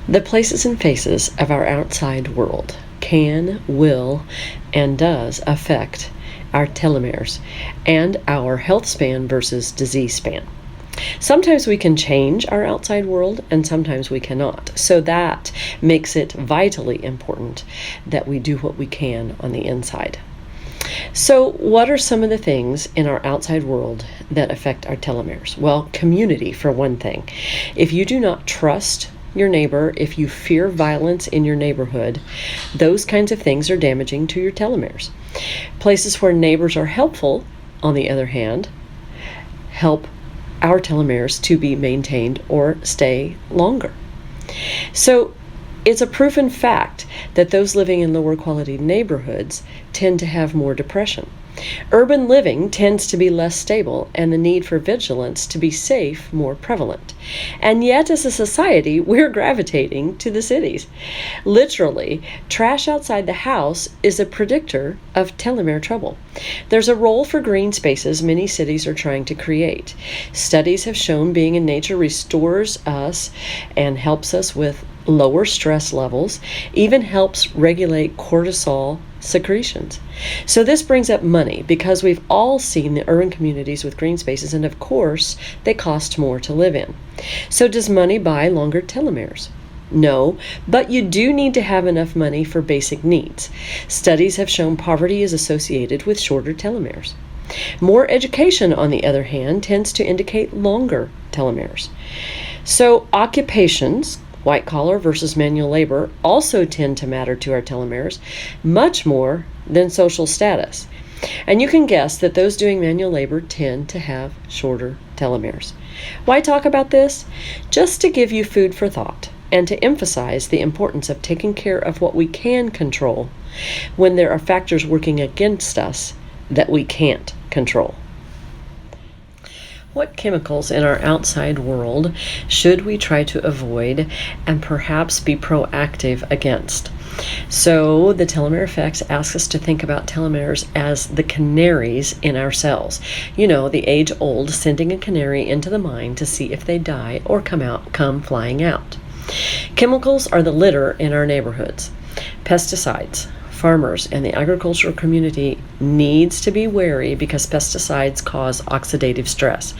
The places and faces of our outside world can, will, and does affect our telomeres and our health span versus disease span. Sometimes we can change our outside world and sometimes we cannot. So that makes it vitally important that we do what we can on the inside. So what are some of the things in our outside world that affect our telomeres? Well, community for one thing. If you do not trust your neighbor, if you fear violence in your neighborhood, those kinds of things are damaging to your telomeres. Places where neighbors are helpful, on the other hand, help our telomeres to be maintained or stay longer. So it's a proven fact that those living in lower quality neighborhoods tend to have more depression. Urban living tends to be less stable and the need for vigilance to be safe more prevalent. And yet, as a society, we're gravitating to the cities. Literally, trash outside the house is a predictor of telomere trouble. There's a role for green spaces many cities are trying to create. Studies have shown being in nature restores us and helps us with lower stress levels, even helps regulate cortisol secretions. So this brings up money because we've all seen the urban communities with green spaces, and of course they cost more to live in. So does money buy longer telomeres? No, but you do need to have enough money for basic needs. Studies have shown poverty is associated with shorter telomeres. More education, on the other hand, tends to indicate longer telomeres. So occupations, white collar versus manual labor, also tend to matter to our telomeres much more than social status. And you can guess that those doing manual labor tend to have shorter telomeres. Why talk about this? Just to give you food for thought and to emphasize the importance of taking care of what we can control when there are factors working against us that we can't control. What chemicals in our outside world should we try to avoid and perhaps be proactive against? So the telomere effects asks us to think about telomeres as the canaries in our cells. You know, the age-old sending a canary into the mine to see if they die or come flying out. Chemicals are the litter in our neighborhoods. Pesticides. Farmers and the agricultural community needs to be wary because pesticides cause oxidative stress.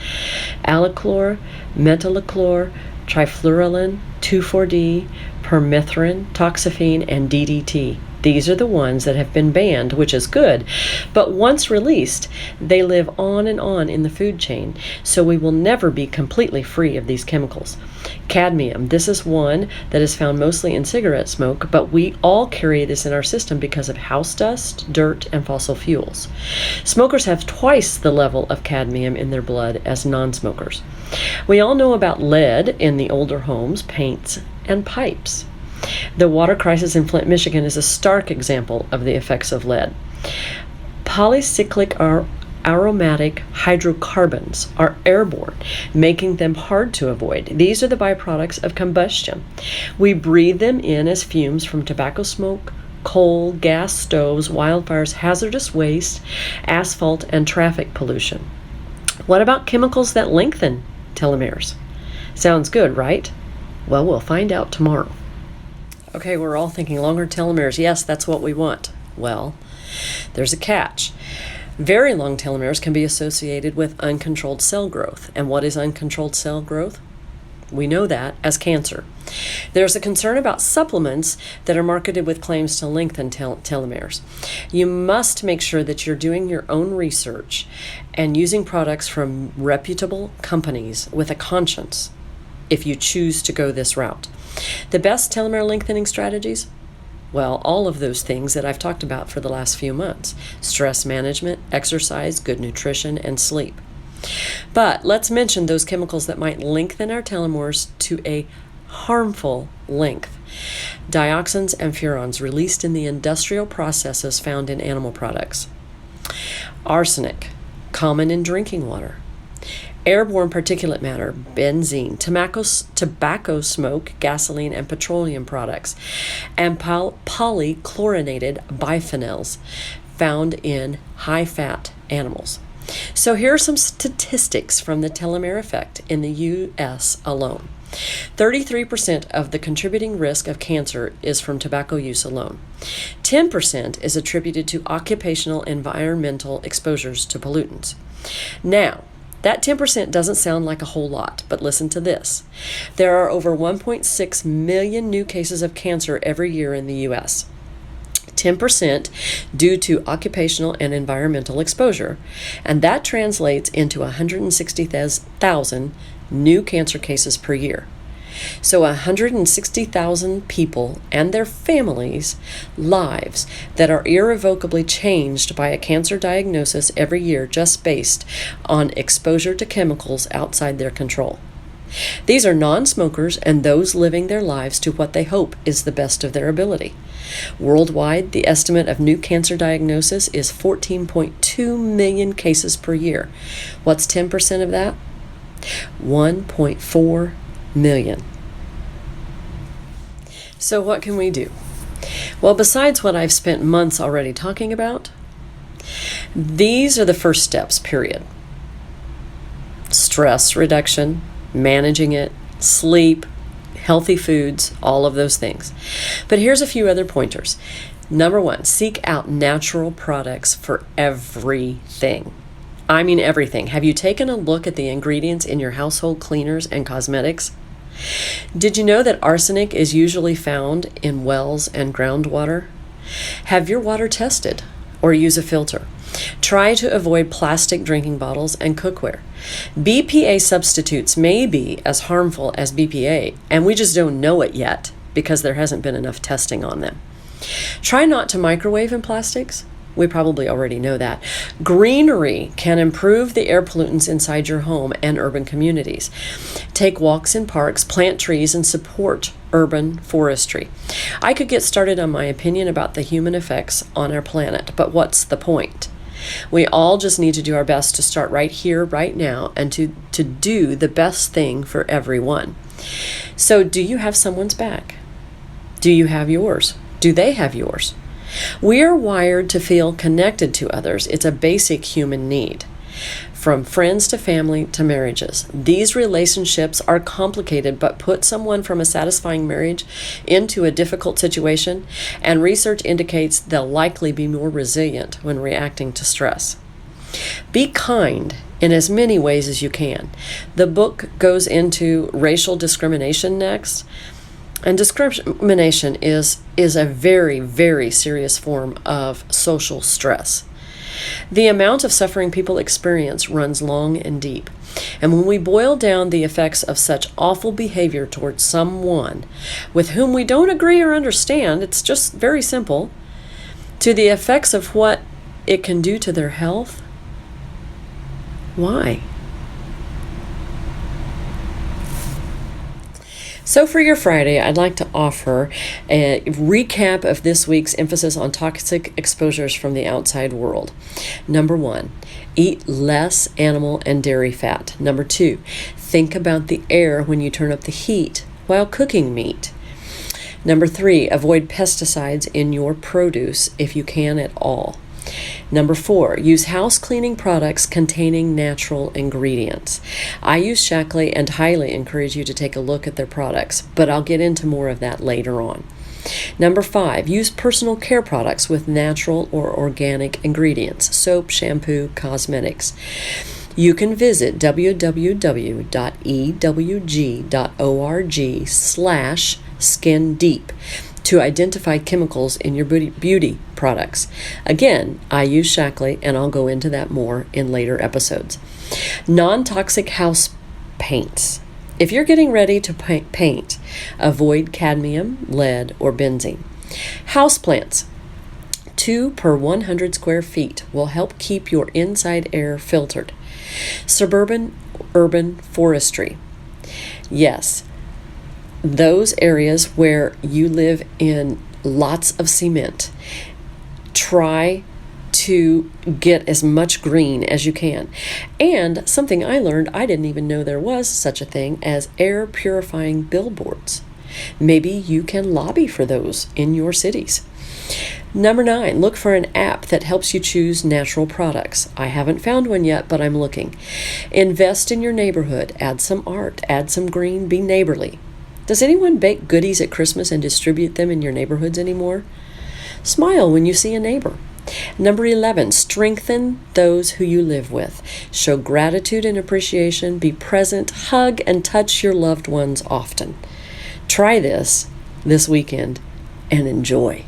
Allichlor, metolachlor, trifluralin, 2,4-D, permethrin, toxaphene, and DDT. These are the ones that have been banned, which is good, but once released, they live on and on in the food chain, so we will never be completely free of these chemicals. Cadmium, this is one that is found mostly in cigarette smoke, but we all carry this in our system because of house dust, dirt, and fossil fuels. Smokers have twice the level of cadmium in their blood as non-smokers. We all know about lead in the older homes, paints, and pipes. The water crisis in Flint, Michigan is a stark example of the effects of lead. Polycyclic aromatic hydrocarbons are airborne, making them hard to avoid. These are the byproducts of combustion. We breathe them in as fumes from tobacco smoke, coal, gas stoves, wildfires, hazardous waste, asphalt, and traffic pollution. What about chemicals that lengthen telomeres? Sounds good, right? Well, we'll find out tomorrow. Okay, we're all thinking longer telomeres. Yes, that's what we want. Well, there's a catch. Very long telomeres can be associated with uncontrolled cell growth. And what is uncontrolled cell growth? We know that as cancer. There's a concern about supplements that are marketed with claims to lengthen telomeres. You must make sure that you're doing your own research and using products from reputable companies with a conscience if you choose to go this route. The best telomere lengthening strategies? Well, all of those things that I've talked about for the last few months. Stress management, exercise, good nutrition, and sleep. But let's mention those chemicals that might lengthen our telomeres to a harmful length. Dioxins and furans released in the industrial processes found in animal products. Arsenic, common in drinking water. Airborne particulate matter, benzene, tobacco smoke, gasoline, and petroleum products, and polychlorinated biphenyls found in high-fat animals. So here are some statistics from the telomere effect in the U.S. alone. 33% of the contributing risk of cancer is from tobacco use alone. 10% is attributed to occupational environmental exposures to pollutants. Now, that 10% doesn't sound like a whole lot, but listen to this. There are over 1.6 million new cases of cancer every year in the U.S. 10% due to occupational and environmental exposure, and that translates into 160,000 new cancer cases per year. So 160,000 people and their families' lives that are irrevocably changed by a cancer diagnosis every year just based on exposure to chemicals outside their control. These are non-smokers and those living their lives to what they hope is the best of their ability. Worldwide, the estimate of new cancer diagnosis is 14.2 million cases per year. What's 10% of that? 1.4 million. So what can we do? Well, besides what I've spent months already talking about, these are the first steps, period. Stress reduction, managing it, sleep, healthy foods, all of those things. But here's a few other pointers. Number one, seek out natural products for everything. I mean everything. Have you taken a look at the ingredients in your household cleaners and cosmetics? Did you know that arsenic is usually found in wells and groundwater? Have your water tested or use a filter. Try to avoid plastic drinking bottles and cookware. BPA substitutes may be as harmful as BPA, and we just don't know it yet because there hasn't been enough testing on them. Try not to microwave in plastics. We probably already know that. Greenery can improve the air pollutants inside your home and urban communities. Take walks in parks, plant trees, and support urban forestry. I could get started on my opinion about the human effects on our planet, but what's the point? We all just need to do our best to start right here, right now, and to do the best thing for everyone. So, do you have someone's back? Do you have yours? Do they have yours? We are wired to feel connected to others. It's a basic human need. From friends to family to marriages. These relationships are complicated, but put someone from a satisfying marriage into a difficult situation, and research indicates they'll likely be more resilient when reacting to stress. Be kind in as many ways as you can. The book goes into racial discrimination next. And discrimination is a very, very serious form of social stress. The amount of suffering people experience runs long and deep. And when we boil down the effects of such awful behavior towards someone with whom we don't agree or understand, it's just very simple, to the effects of what it can do to their health, why? So for your Friday, I'd like to offer a recap of this week's emphasis on toxic exposures from the outside world. Number 1, eat less animal and dairy fat. Number 2, think about the air when you turn up the heat while cooking meat. Number 3, avoid pesticides in your produce if you can at all. Number 4, use house cleaning products containing natural ingredients. I use Shaklee and highly encourage you to take a look at their products, but I'll get into more of that later on. Number 5, use personal care products with natural or organic ingredients, soap, shampoo, cosmetics. You can visit www.ewg.org/skin-deep to identify chemicals in your beauty products. Again, I use Shaklee, and I'll go into that more in later episodes. Non-toxic house paints. If you're getting ready to paint, avoid cadmium, lead, or benzene. Houseplants. 2 per 100 square feet will help keep your inside air filtered. Suburban urban forestry. Yes, those areas where you live in lots of cement, try to get as much green as you can. And something I learned, I didn't even know there was such a thing as air purifying billboards. Maybe you can lobby for those in your cities. Number 9, look for an app that helps you choose natural products. I haven't found one yet, but I'm looking. Invest in your neighborhood. Add some art. Add some green. Be neighborly. Does anyone bake goodies at Christmas and distribute them in your neighborhoods anymore? Smile when you see a neighbor. Number 11, strengthen those who you live with. Show gratitude and appreciation. Be present. Hug and touch your loved ones often. Try this weekend and enjoy.